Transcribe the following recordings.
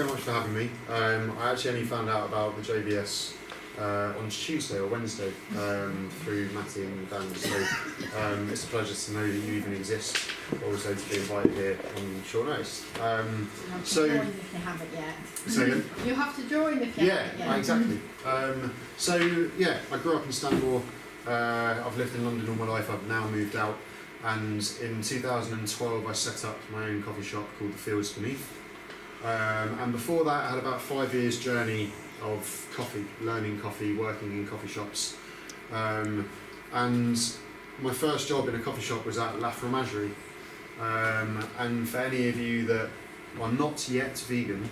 very much for having me. I actually only found out about the JBS on Tuesday or Wednesday through Matty and Dan, so it's a pleasure to know that you even exist, also to be invited here on short notice. So you have to join if you haven't yet. Second? You have to join if you haven't yet. Yeah, exactly. I grew up in Stanmore. I've lived in London all my life. I've now moved out, and in 2012 I set up my own coffee shop called The Fields Beneath. And before that, I had about 5 years journey of coffee, learning coffee, working in coffee shops. And my first job in a coffee shop was at La Fromagerie. And for any of you that are not yet vegan,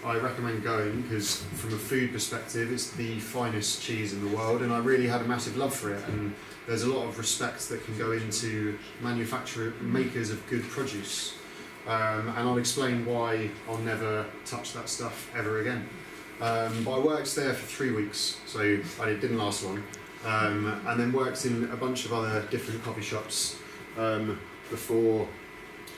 I recommend going, because from a food perspective it's the finest cheese in the world, and I really had a massive love for it, and there's a lot of respect that can go into makers of good produce. And I'll explain why I'll never touch that stuff ever again. But I worked there for 3 weeks, so it didn't last long, and then worked in a bunch of other different coffee shops before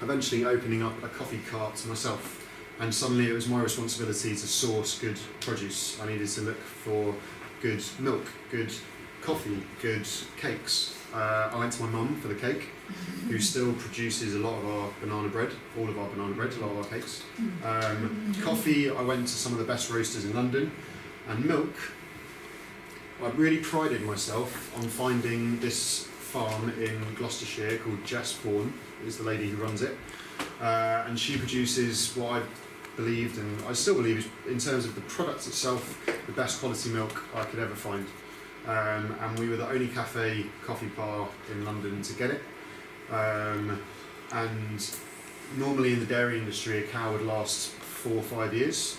eventually opening up a coffee cart myself. And suddenly it was my responsibility to source good produce. I needed to look for good milk, good coffee, good cakes. I went to my mum for the cake, who still produces a lot of our banana bread, all of our banana bread, a lot of our cakes. Coffee, I went to some of the best roasters in London. And milk, I really prided myself on finding this farm in Gloucestershire called Jess Bourne, is the lady who runs it. And she produces what I believed, and I still believe, in terms of the product itself, the best quality milk I could ever find. And we were the only coffee bar in London to get it. And normally in the dairy industry, a cow would last 4 or 5 years,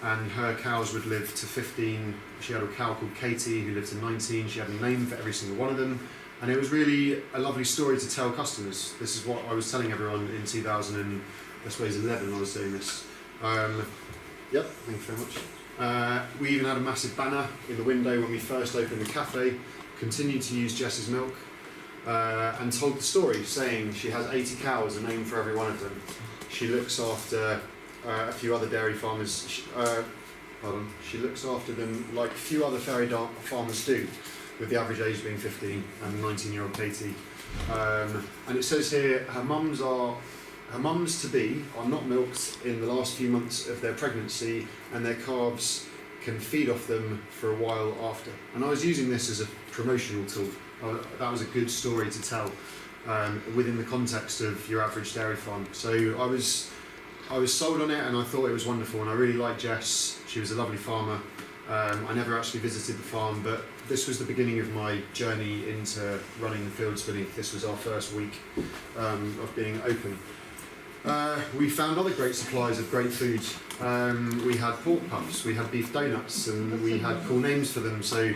and her cows would live to 15. She had a cow called Katie who lived to 19. She had a name for every single one of them, and it was really a lovely story to tell customers. This is what I was telling everyone in 2011 I was doing this. Yep, thank you very much. We even had a massive banner in the window when we first opened the cafe, continued to use Jess's milk, and told the story, saying she has 80 cows, a name for every one of them. She looks after a few other dairy farmers, she looks after them like few other farmers do, with the average age being 15 and 19-year-old Katie. And it says here, her mums-to-be are not milked in the last few months of their pregnancy, and their calves can feed off them for a while after. And I was using this as a promotional tool. That was a good story to tell within the context of your average dairy farm. So I was sold on it, and I thought it was wonderful, and I really liked Jess. She was a lovely farmer. I never actually visited the farm, but this was the beginning of my journey into running The Fields Beneath. This was our first week of being open. We found other great supplies of great food. We had pork puffs, we had beef donuts, and we had cool names for them, so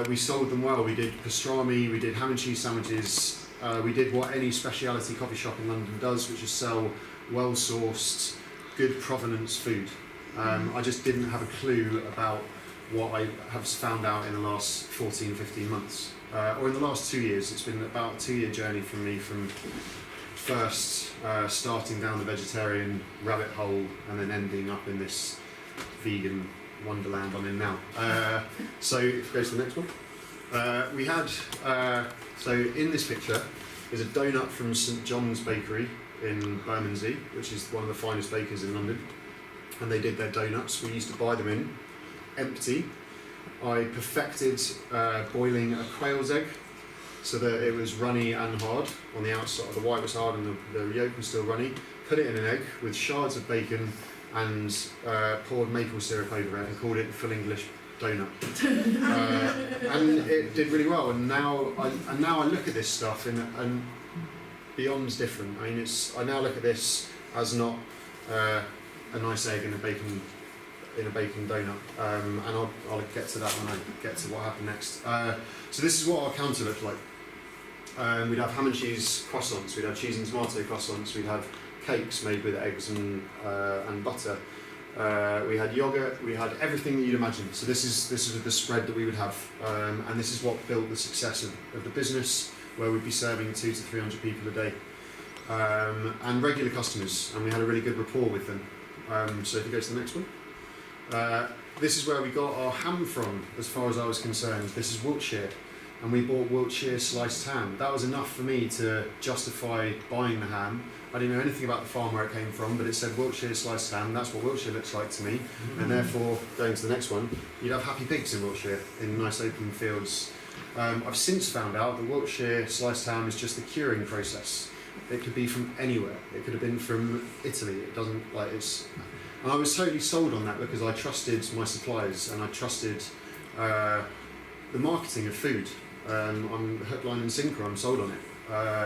we sold them well. We did pastrami, we did ham and cheese sandwiches, we did what any speciality coffee shop in London does, which is sell well-sourced, good provenance food. I just didn't have a clue about what I have found out in the last 14, 15 months. Or in the last 2 years. It's been about a 2-year journey for me, from first starting down the vegetarian rabbit hole and then ending up in this vegan wonderland I'm in now. So if we go to the next one. We had, so in this picture is a donut from St John's Bakery in Bermondsey, which is one of the finest bakers in London. And they did their donuts. We used to buy them in empty. I perfected boiling a quail's egg so that it was runny and hard on the outside. The white was hard and the yolk was still runny. Put it in an egg with shards of bacon and poured maple syrup over it and called it the full English donut. And it did really well. And now I look at this stuff and beyond's different. I mean, I now look at this as not a nice egg in a bacon donut, and I'll get to that when I get to what happened next. So this is what our counter looked like. We'd have ham and cheese croissants, we'd have cheese and tomato croissants, we'd have cakes made with eggs and butter. We had yogurt, we had everything that you'd imagine. So this is the spread that we would have, and this is what built the success of the business, where we'd be serving 200 to 300 people a day, and regular customers, and we had a really good rapport with them. So if you go to the next one. This is where we got our ham from, as far as I was concerned. This is Wiltshire, and we bought Wiltshire sliced ham. That was enough for me to justify buying the ham. I didn't know anything about the farm where it came from, but it said Wiltshire sliced ham. That's what Wiltshire looks like to me. And therefore, going to the next one, you'd have happy pigs in Wiltshire, in nice open fields. I've since found out that Wiltshire sliced ham is just the curing process. It could be from anywhere. It could have been from Italy. It doesn't, like, it's... And I was totally sold on that because I trusted my suppliers and I trusted the marketing of food. I'm hook, line and sinker, I'm sold on it.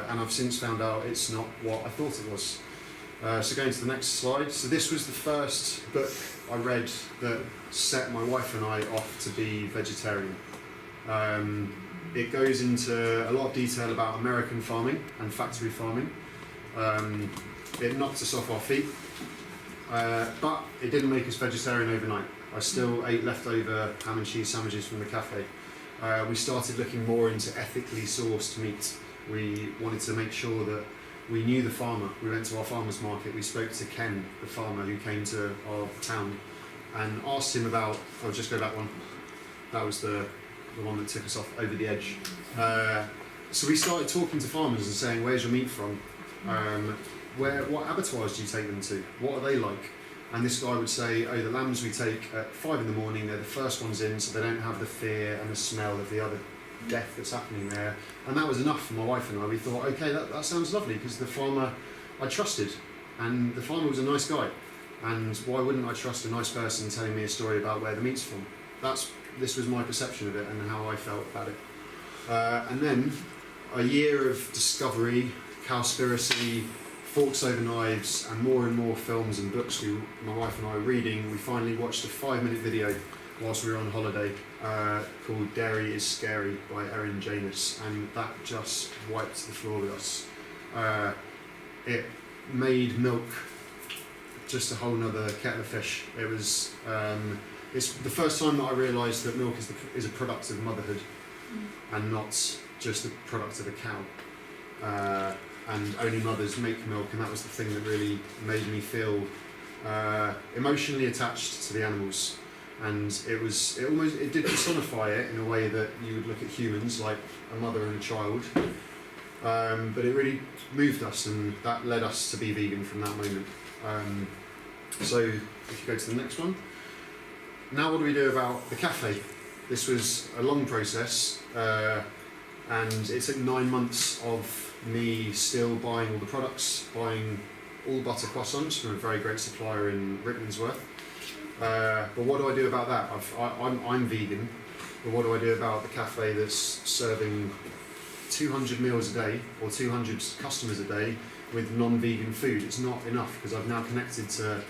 And I've since found out it's not what I thought it was. So going to the next slide. So this was the first book I read that set my wife and I off to be vegetarian. It goes into a lot of detail about American farming and factory farming. It knocked us off our feet, but it didn't make us vegetarian overnight. I still ate leftover ham and cheese sandwiches from the cafe. We started looking more into ethically sourced meat. We wanted to make sure that we knew the farmer. We went to our farmer's market. We spoke to Ken, the farmer who came to our town, and asked him about... I'll just go back one. That was the one that took us off over the edge. So we started talking to farmers and saying, where's your meat from? What abattoirs do you take them to? What are they like? And this guy would say, oh, the lambs we take at 5 in the morning, they're the first ones in, so they don't have the fear and the smell of the other death that's happening there. And that was enough for my wife and I. We thought, okay, that sounds lovely, because the farmer I trusted, and the farmer was a nice guy. And why wouldn't I trust a nice person telling me a story about where the meat's from? This was my perception of it and how I felt about it. And then a year of discovery, cowspiracy, forks over knives, and more films and books my wife and I were reading. We finally watched a 5-minute video whilst we were on holiday called Dairy is Scary by Erin Janus, and that just wiped the floor with us. It made milk just a whole nother kettle of fish. It was it's the first time that I realised that milk is a product of motherhood and not just a product of a cow. And only mothers make milk, and that was the thing that really made me feel emotionally attached to the animals. And it did personify it in a way that you would look at humans like a mother and a child. But it really moved us, and that led us to be vegan from that moment. So if you go to the next one. Now what do we do about the cafe? This was a long process, and it took 9 months of me still buying all the products, buying all butter croissants from a very great supplier in Rickmansworth. But what do I do about that? I'm vegan, but what do I do about the cafe that's serving 200 meals a day or 200 customers a day with non-vegan food? It's not enough, because I've now connected to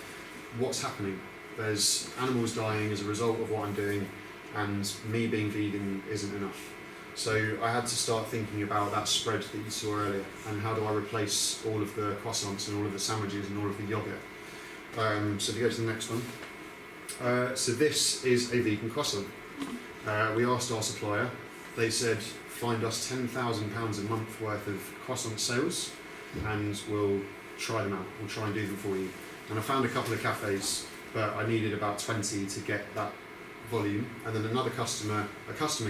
what's happening. There's animals dying as a result of what I'm doing, and me being vegan isn't enough. So I had to start thinking about that spread that you saw earlier, and how do I replace all of the croissants and all of the sandwiches and all of the yogurt. So if you go to the next one. So this is a vegan croissant. We asked our supplier. They said, find us £10,000 a month worth of croissant sales, and we'll try them out. We'll try and do them for you. And I found a couple of cafes, but I needed about 20 to get that volume. And then a customer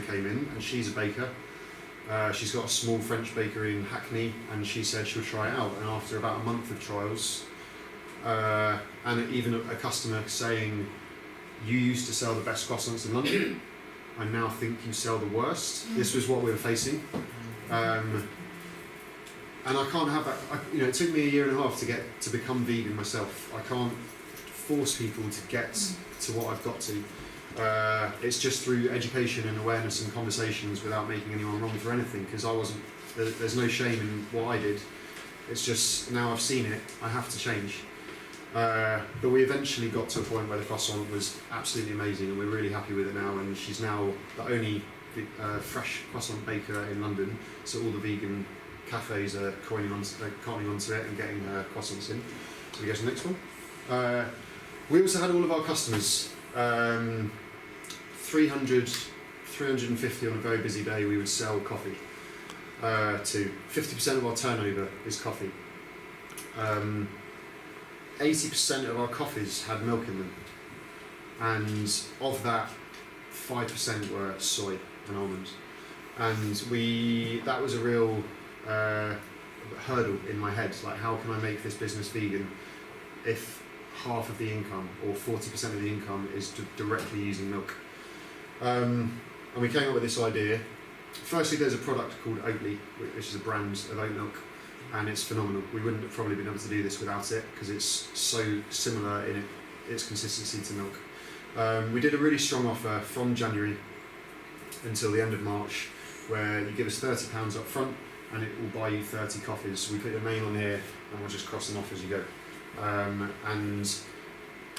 came in, and she's a baker. She's got a small French bakery in Hackney, and she said she'll try it out. And after about a month of trials, and even a customer saying, you used to sell the best croissants in London, I now think you sell the worst. This was what we were facing. And I can't have that. It took me a year and a half to become vegan myself. I can't force people to get to what I've got to. It's just through education and awareness and conversations without making anyone wrong for anything, because there's no shame in what I did. It's just, now I've seen it, I have to change. But we eventually got to a point where the croissant was absolutely amazing, and we're really happy with it now, and she's now the only fresh croissant baker in London, so all the vegan cafes are coining onto it and getting her croissants in. So we go to the next one. We also had all of our customers, 350 on a very busy day we would sell coffee to. 50% of our turnover is coffee. 80% of our coffees had milk in them, and of that, 5% were soy and almonds, and that was a real hurdle in my head. Like, how can I make this business vegan if half of the income or 40% of the income is directly using milk? And we came up with this idea. Firstly, there's a product called Oatly, which is a brand of oat milk, and it's phenomenal. We wouldn't have probably been able to do this without it, because it's so similar in its consistency to milk. We did a really strong offer from January until the end of March, where you give us £30 up front and it will buy you 30 coffees. We put your name on here and we'll just cross them off as you go. And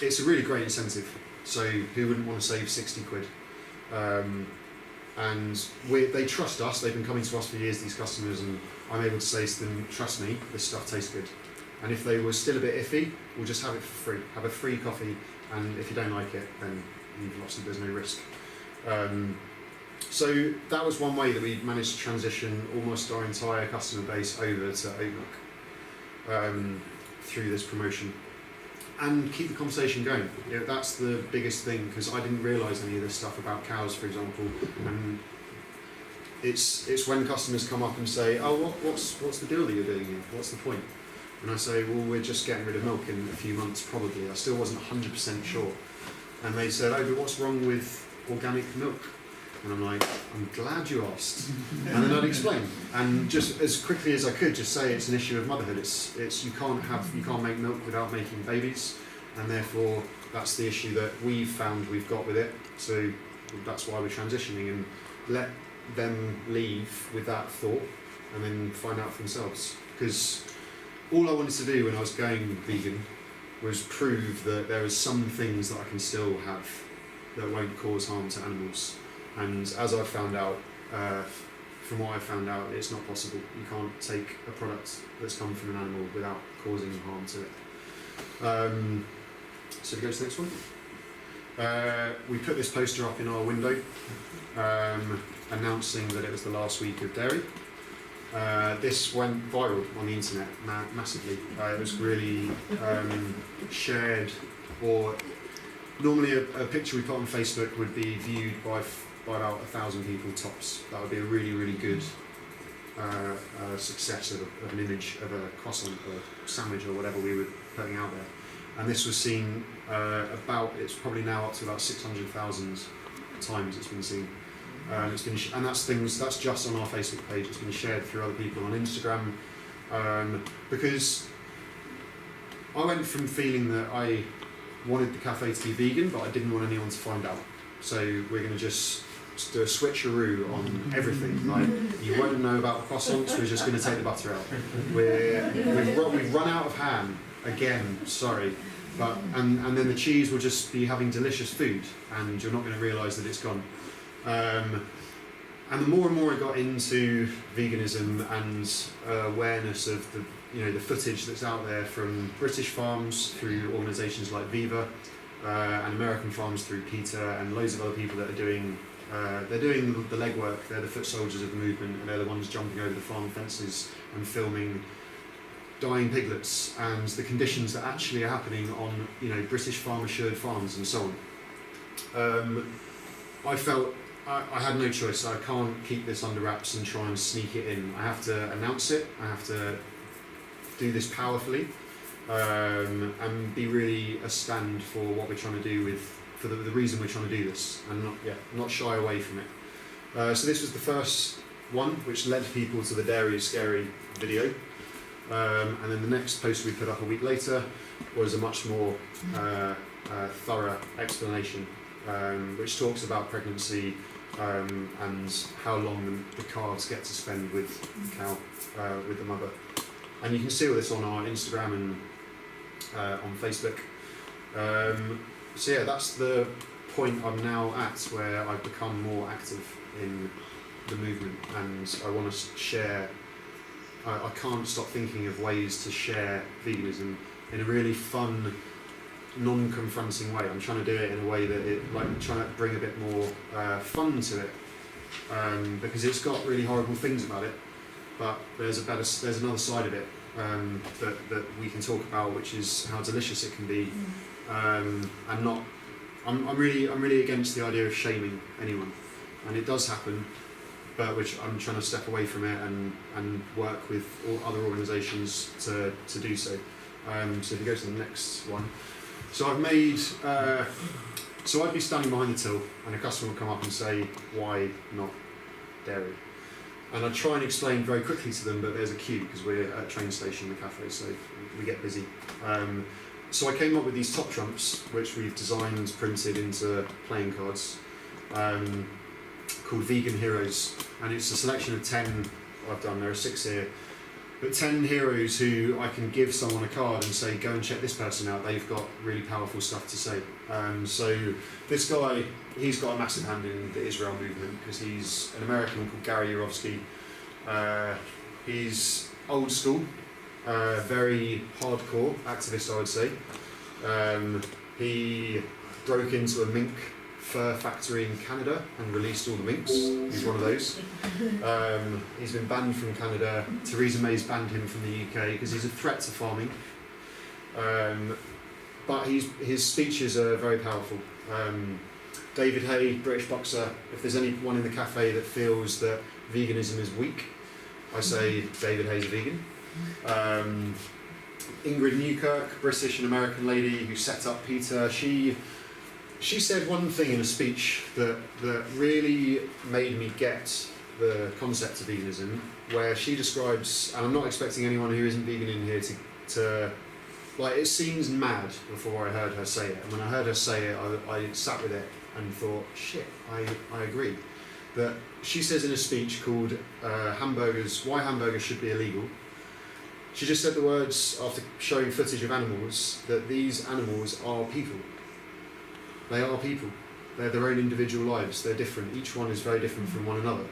it's a really great incentive. So who wouldn't want to save 60 quid? And they trust us. They've been coming to us for years, these customers, and I'm able to say to them, trust me, this stuff tastes good. And if they were still a bit iffy, we'll just have it for free. Have a free coffee, and if you don't like it, then you've lost it, there's no risk. So that was one way that we managed to transition almost our entire customer base over to oat milk through this promotion. And keep the conversation going. That's the biggest thing, because I didn't realise any of this stuff about cows, for example. And it's when customers come up and say, "Oh, what's the deal that you're doing here? What's the point?" And I say, "Well, we're just getting rid of milk in a few months, probably." I still wasn't 100% sure. And they said, "Oh, but what's wrong with organic milk?" And I'm like, "I'm glad you asked." And then I'd explain, and just as quickly as I could, just say it's an issue of motherhood. It's you can't make milk without making babies, and therefore that's the issue that we've got with it. So that's why we're transitioning, and let them leave with that thought, and then find out for themselves. Because all I wanted to do when I was going vegan was prove that there are some things that I can still have that won't cause harm to animals. And as I've found out, from what I've found out, it's not possible. You can't take a product that's come from an animal without causing harm to it. So we go to the next one. We put this poster up in our window, announcing that it was the last week of dairy. This went viral on the internet massively. It was really shared, or normally a picture we put on Facebook would be viewed by about 1,000 people tops. That would be a really, really good success of an image of a croissant or sandwich or whatever we were putting out there. And this was seen it's probably now up to about 600,000 times it's been seen. And that's just on our Facebook page. It's been shared through other people on Instagram, because I went from feeling that I wanted the cafe to be vegan, but I didn't want anyone to find out. So we're going to just do a switcheroo on everything. Like, you won't know about the croissants. We're just going to take the butter out. We've run out of ham again. Sorry. But and then the cheese will just be having delicious food, and you're not going to realise that it's gone. And the more and more I got into veganism and awareness of the footage that's out there from British farms through organisations like Viva, and American farms through PETA, and loads of other people that are doing the legwork. They're the foot soldiers of the movement, and they're the ones jumping over the farm fences and filming dying piglets and the conditions that actually are happening on British farm assured farms and so on. I felt I had no choice. I can't keep this under wraps and try and sneak it in. I have to announce it. I have to do this powerfully, and be really a stand for what we're trying to do for the reason we're trying to do this, and not shy away from it. So this was the first one, which led people to the Dairy is Scary video. And then the next post we put up a week later was a much more thorough explanation, which talks about pregnancy and how long the calves get to spend with the cow, with the mother. And you can see all this on our Instagram and on Facebook. So yeah, that's the point I'm now at, where I've become more active in the movement, and I want to share. I can't stop thinking of ways to share veganism in a really fun, non-confronting way. I'm trying to do it in a way that trying to bring a bit more fun to it, because it's got really horrible things about it, but there's another side of it that we can talk about, which is how delicious it can be, and not. I'm really against the idea of shaming anyone, and it does happen, but which I'm trying to step away from it and work with all other organisations to do so. So if you go to the next one, so I've made. So I'd be standing behind the till, and a customer would come up and say, "Why not dairy?" And I'd try and explain very quickly to them, but there's a queue because we're at a train station in the cafe, so we get busy. So I came up with these top trumps, which we've designed, printed into playing cards, called Vegan Heroes, and it's a selection of 10 I've done. There are 6 here, but 10 heroes who I can give someone a card and say, go and check this person out. They've got really powerful stuff to say. So this guy, he's got a massive hand in the Israel movement because he's an American called Gary Yourofsky. He's old school, very hardcore activist, I would say. He broke into a mink fur factory in Canada and released all the minks. He's one of those. He's been banned from Canada. Theresa May's banned him from the UK because he's a threat to farming. But his speeches are very powerful. David Hay, British boxer, if there's anyone in the cafe that feels that veganism is weak, I say David Hay's a vegan. Ingrid Newkirk, British and American lady who set up PETA, she said one thing in a speech that really made me get the concept of veganism, where she describes, and I'm not expecting anyone who isn't vegan in here to like, it seems mad before I heard her say it, and when I heard her say it, I sat with it and thought, shit, I agree. That she says in a speech called why hamburgers should be illegal. She just said the words after showing footage of animals, that these animals are people. They are people. They're their own individual lives. They're different. Each one is very different from one another.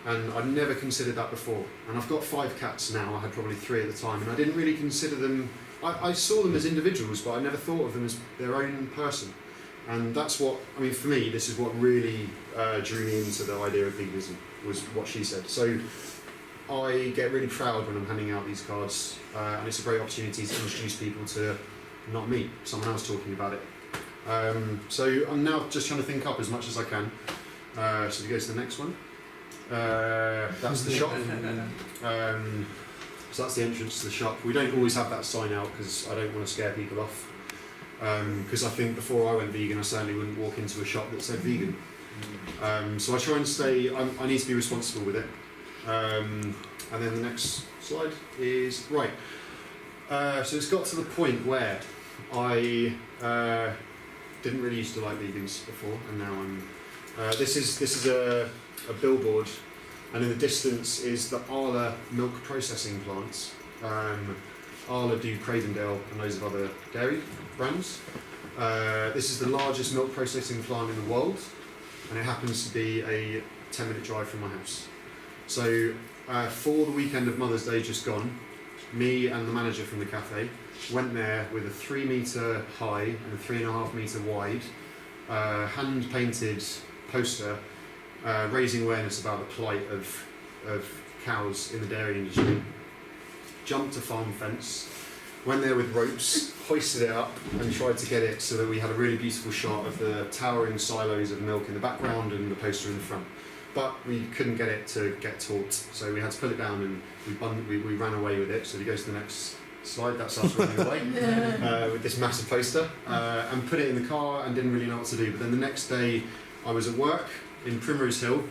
And I'd never considered that before. And I've got 5 cats now. I had probably 3 at the time. And I didn't really consider them... I saw them as individuals, but I never thought of them as their own person. And that's what... I mean, for me, this is what really drew me into the idea of veganism, was what she said. So I get really proud when I'm handing out these cards. And it's a great opportunity to introduce people to, not me, someone else talking about it. So I'm now just trying to think up as much as I can. So we go to the next one. That's the shop. So that's the entrance to the shop. We don't always have that sign out because I don't want to scare people off. Because I think before I went vegan, I certainly wouldn't walk into a shop that said vegan. So I try and stay. I need to be responsible with it. And then the next slide is right. So it's got to the point where I didn't really used to like vegans before, and now I'm. This is a billboard, and in the distance is the Arla milk processing plant. Arla do Cravendale and loads of other dairy brands. This is the largest milk processing plant in the world, and it happens to be a 10-minute drive from my house. So for the weekend of Mother's Day just gone, me and the manager from the cafe went there with a 3 metre high and a 3.5 metre wide hand-painted poster raising awareness about the plight of cows in the dairy industry. Jumped a farm fence, went there with ropes, hoisted it up and tried to get it so that we had a really beautiful shot of the towering silos of milk in the background and the poster in the front. But we couldn't get it to get taut, so we had to pull it down and we ran away with it. So if you go to the next slide, that's us running away with this massive poster, and put it in the car and didn't really know what to do. But then the next day I was at work in Primrose Hill.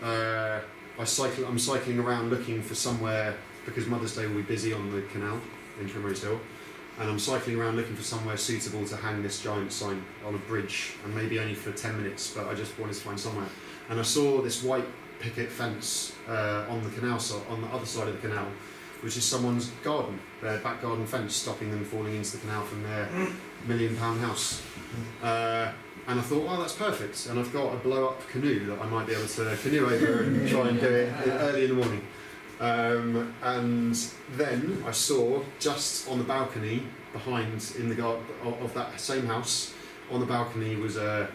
I'm cycling around looking for somewhere, because Mother's Day will be busy on the canal in Primrose Hill, and I'm cycling around looking for somewhere suitable to hang this giant sign on a bridge, and maybe only for 10 minutes, but I just wanted to find somewhere. And I saw this white picket fence on the canal, on the other side of the canal, which is someone's garden, their back garden fence, stopping them falling into the canal from their £1 million house. And I thought, oh, that's perfect. And I've got a blow-up canoe that I might be able to canoe over and try and do it early in the morning. And then I saw, just on the balcony behind, in the garden of that same house, on the balcony was a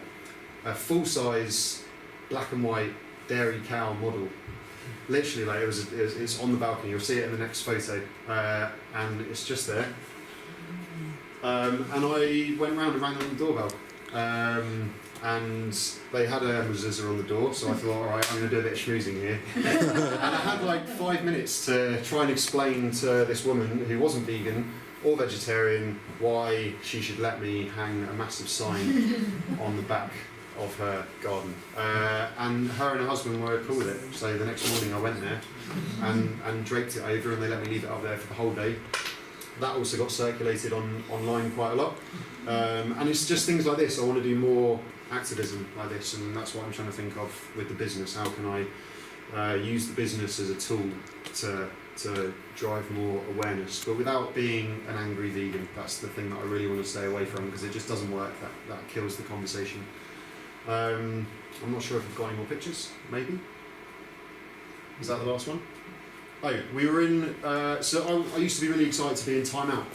full-size black and white dairy cow model. literally, like it's on the balcony. You'll see it in the next photo, and it's just there. And I went round and rang on the doorbell, and they had a mezuzah on the door. So I thought, all right, I'm going to do a bit of schmoozing here. And I had like 5 minutes to try and explain to this woman who wasn't vegan or vegetarian why she should let me hang a massive sign on the back of her garden. And her and her husband were cool with it. So the next morning I went there and draped it over, and they let me leave it up there for the whole day. That also got circulated online quite a lot. And it's just things like this. I want to do more activism like this, and that's what I'm trying to think of with the business. How can I use the business as a tool to drive more awareness, but without being an angry vegan? That's the thing that I really want to stay away from, because it just doesn't work. That kills the conversation. I'm not sure if we've got any more pictures. Maybe. Is that the last one? Oh, we were in. So I used to be really excited to be in Time Out,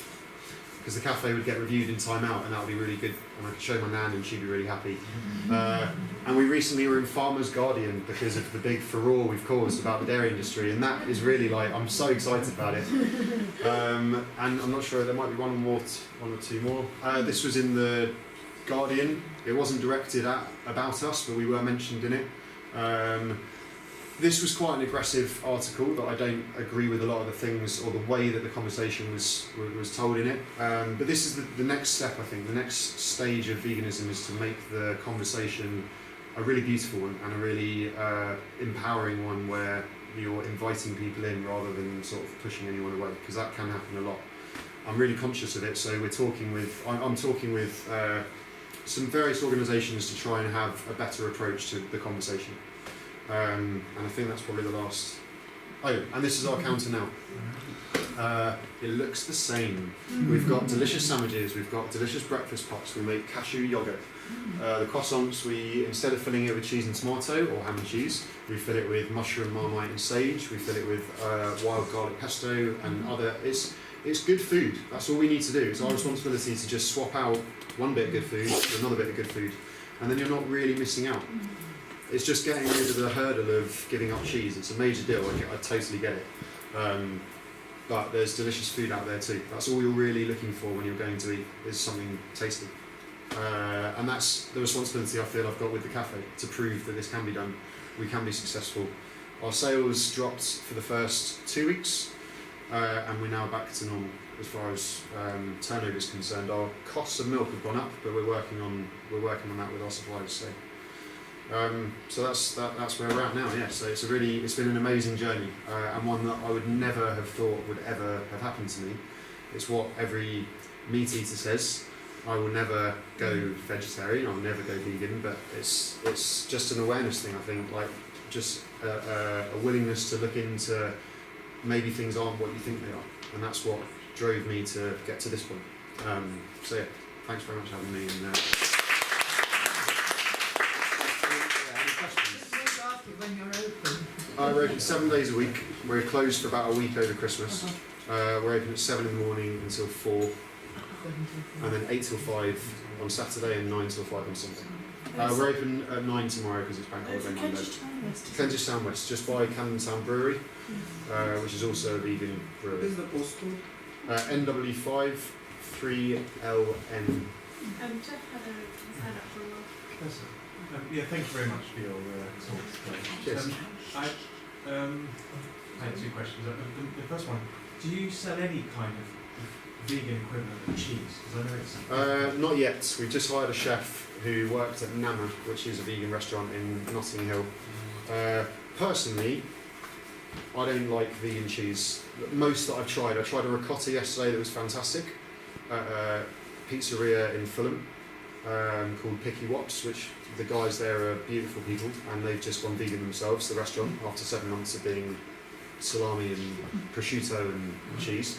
because the cafe would get reviewed in Time Out, and that would be really good, and I could show my nan and she'd be really happy. And we recently were in Farmer's Guardian because of the big furore we've caused about the dairy industry, and that is really like, I'm so excited about it. And I'm not sure, there might be one or two more. This was in the Guardian. It wasn't directed about us, but we were mentioned in it. This was quite an aggressive article that I don't agree with a lot of the things or the way that the conversation was told in it. But this is the next step, I think. The next stage of veganism is to make the conversation a really beautiful one and a really empowering one, where you're inviting people in rather than sort of pushing anyone away, because that can happen a lot. I'm really conscious of it, so I'm talking with some various organisations to try and have a better approach to the conversation. And I think that's probably the last. Oh, and this is our counter now. It looks the same. We've got delicious sandwiches, we've got delicious breakfast pots, we make cashew yogurt. The croissants, we, instead of filling it with cheese and tomato or ham and cheese, we fill it with mushroom, marmite and sage. We fill it with wild garlic pesto and other. It's good food. That's all we need to do. It's our responsibility to just swap out one bit of good food for another bit of good food, and then you're not really missing out. It's just getting rid of the hurdle of giving up cheese. It's a major deal, I totally get it. But there's delicious food out there too. That's all you're really looking for when you're going to eat, is something tasty. And that's the responsibility I feel I've got with the cafe, to prove that this can be done. We can be successful. Our sales dropped for the first 2 weeks, and we're now back to normal as far as turnover is concerned. Our costs of milk have gone up, but we're working on that with our suppliers. So that's where we're at now. Yeah. So it's been an amazing journey, and one that I would never have thought would ever have happened to me. It's what every meat eater says. I will never go vegetarian. I'll never go vegan. But it's just an awareness thing. I think, like, just a willingness to look into maybe things aren't what you think they are, and that's what drove me to get to this point. So yeah, thanks very much for having me. And, when you're open? we're open 7 days a week. We're closed for about a week over Christmas. We're open at 7 in the morning until 4, and then 8 till 5 on Saturday and 9 till 5 on Sunday. We're open at 9 tomorrow because it's bank holiday Monday. Kentish Town West, just by Camden Town Brewery, which is also a vegan brewery. What is the postcode? NW5 3LN. Jeff had his hand up for a while. Yes, sir. Yeah, thank you very much for your talks. Cheers. I had 2 questions. The first one, do you sell any kind of vegan equivalent of cheese? Because I know it's... Not yet. We've just hired a chef who worked at Nama, which is a vegan restaurant in Notting Hill. Personally, I don't like vegan cheese. Most that I tried a ricotta yesterday that was fantastic at a pizzeria in Fulham called Picky Wops, which the guys there are beautiful people, and they've just gone vegan themselves, the restaurant, after 7 months of being salami and prosciutto and cheese.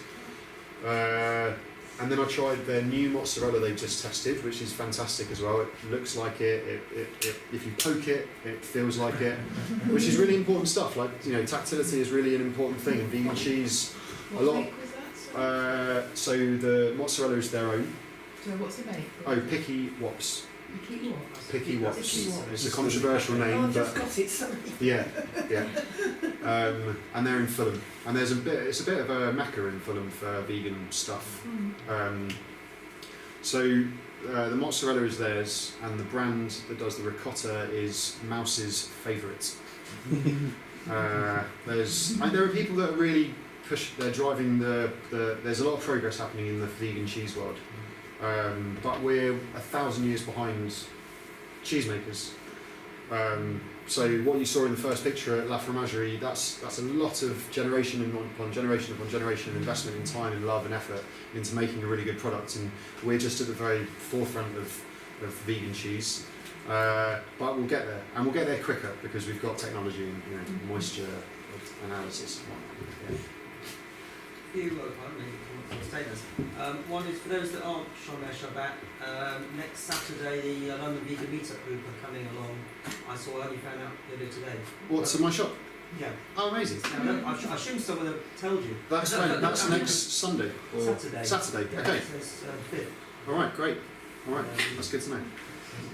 And then I tried their new mozzarella they've just tested, which is fantastic as well. It looks like it, if you poke it, it feels like it, which is really important stuff. Like, you know, tactility is really an important thing in vegan cheese. What make was that? So the mozzarella is their own. So what's it made? Oh, Picky Wops. Picky Watts. Picky Watts. It's a controversial Oh, name, I've just but got it, sorry. yeah. And they're in Fulham, and it's a bit of a mecca in Fulham for vegan stuff. So the mozzarella is theirs, and the brand that does the ricotta is Mouse's favourite. There are people that are really they're driving there's a lot of progress happening in the vegan cheese world, but we're 1,000 years behind cheesemakers. So what you saw in the first picture at La Fromagerie, that's a lot of generation upon generation investment in time and love and effort into making a really good product, and we're just at the very forefront of vegan cheese. But we'll get there, and we'll get there quicker because we've got technology and moisture analysis and whatnot. Yeah. Few statements. One is for those that aren't Shomer Shabbat, next Saturday the London Vegan Meetup group are coming along. I only found out the other day today. What's in my shop? Yeah. Oh, amazing. Now, I assume someone have told you. That's next Sunday. Or Saturday. Yeah, Okay. so it's 5th. All right. Great. All right. That's good to know.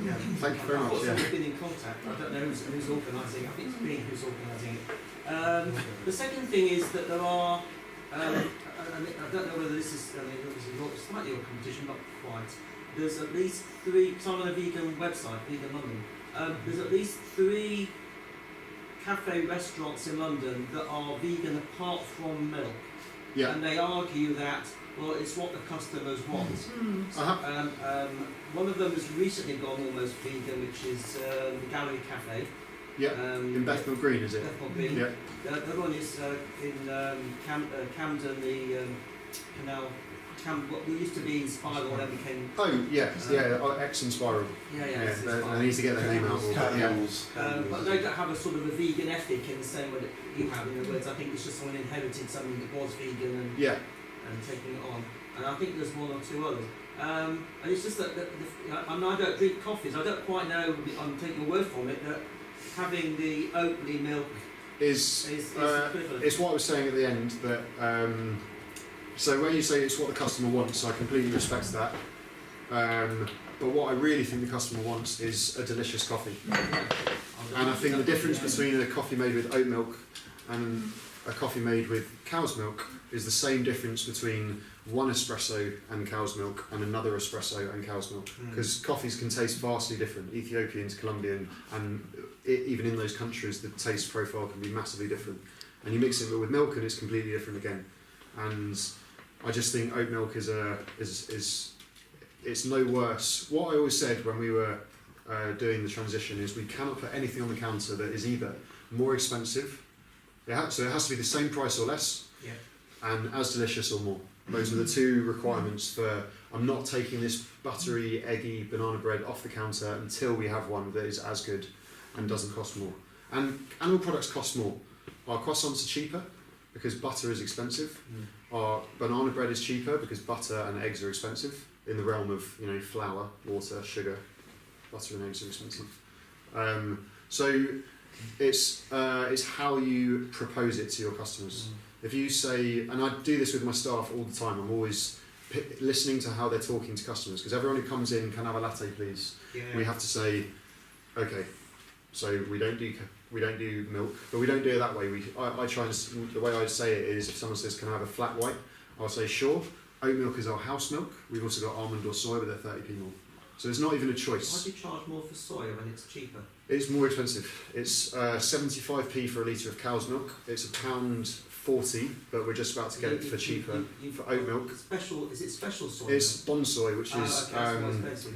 Yeah. Thank you very much. I've Yeah. been in contact. I don't know who's organising it. I think it's Green who's organising it. The second thing is that there are, I don't know whether this is, it's slightly a competition, not quite. There's at least 3, it's on a vegan website, Vegan London. There's at least 3 cafe restaurants in London that are vegan apart from milk. Yeah. And they argue that, well, it's what the customers want. One of them has recently gone almost vegan, which is the Gallery Cafe. Yeah. In Bethnal Green, is it? Bethnal Green. Yeah. The other one is in Camden, the canal. What used to be Spiral, then became. Oh yes, X and Spiral. Yeah. They need to get their name out. But they don't have a sort of a vegan ethic in the same way that you have. In other words, I think it's just someone inherited something that was vegan and taking it on. And I think there's 1 or 2 others. And it's just that I don't drink coffees. I don't quite know. I'm taking your word from it that having the Oatly milk is equivalent. It's what I was saying at the end that. So when you say it's what the customer wants, I completely respect that. But what I really think the customer wants is a delicious coffee. And I think the difference between a coffee made with oat milk and a coffee made with cow's milk is the same difference between one espresso and cow's milk and another espresso and cow's milk. Because coffees can taste vastly different, Ethiopian to Colombian, and even in those countries the taste profile can be massively different. And you mix it with milk and it's completely different again. And I just think oat milk is it's no worse. What I always said when we were doing the transition is we cannot put anything on the counter that is either more expensive, so it has to be the same price or less, and as delicious or more. Those are the 2 requirements for. I'm not taking this buttery, eggy banana bread off the counter until we have one that is as good and doesn't cost more. And animal products cost more. Our croissants are cheaper because butter is expensive. Our banana bread is cheaper because butter and eggs are expensive. In the realm of flour, water, sugar, butter and eggs are expensive. So it's how you propose it to your customers. If you say, and I do this with my staff all the time, I'm always listening to how they're talking to customers, because everyone who comes in, can I have a latte please? We have to say, okay, so we don't do milk, but we don't do it that way. I try and, the way I say it is, if someone says, can I have a flat white? I'll say, sure. Oat milk is our house milk. We've also got almond or soy, but they're 30p more. So it's not even a choice. Why do you charge more for soy when it's cheaper? It's more expensive. It's 75p for a litre of cow's milk. It's £1.40, but we're just about to get it for cheaper for oat milk. Is it special soy? It's bon soy, which is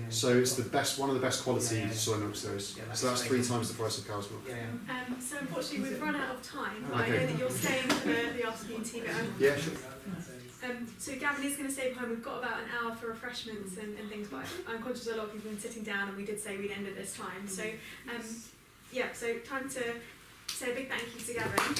so it's the one of the best quality soy milks there is. So that's 3 times the price of cow's milk. So unfortunately we've run out of time, but I know that you're staying for the afternoon tea bit. Yeah, sure. So Gavin is going to stay behind. We've got about an hour for refreshments and things, but I'm conscious a lot of people have been sitting down, and we did say we'd end at this time. So so time to say a big thank you to Gavin.